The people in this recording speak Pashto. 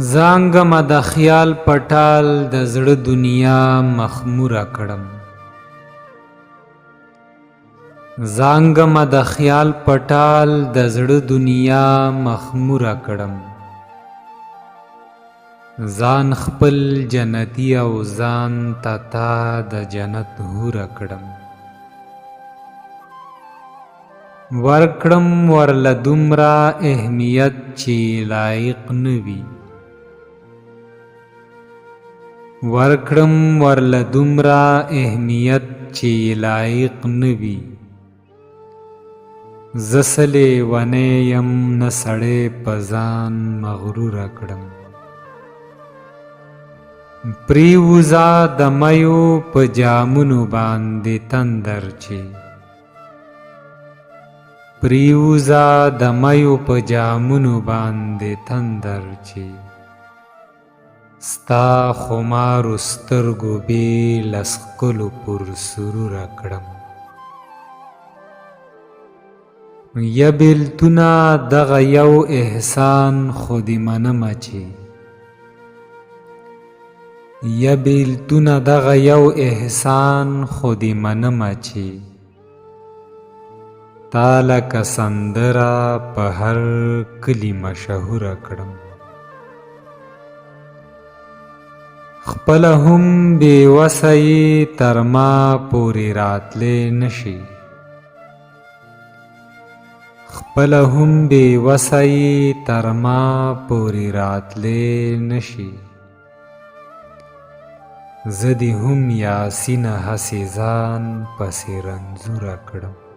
زانګم د خیال پټال د زړه دنیا مخموره کړم. زانګم د خیال پټال د زړه دنیا مخموره کړم. ځان خپل جنتی او ځان تا د جنت هوره کړم. ورکړم ورله دومره اهمیت چې لایق نه وي. ورکړم ورله دومره اهمیت چې لایق نه وي. زه څه لیونی یم نه سړی په ځان مغروره کړم. پریوزه د میو په جامونو باندې تندر چې پریوزه د میو په جامونو باندې تندر چې ستا خمارو سترګو بې له ښکلو پر سروره کړم. یا بیلتونه دغه یو احسان خو دې منمه چې یا بیلتونه دغه یو احسان خو دې منمه چې تا لکه سندره په هر کلي مشهوره کړم. خپله هم بې وسه یې تر ما پورې راتلی نشي. خپله هم بې وسه یې تر ما پورې راتلی نشي. زه دې هم یاسینه هسې ځان پسې رنځوره کړم.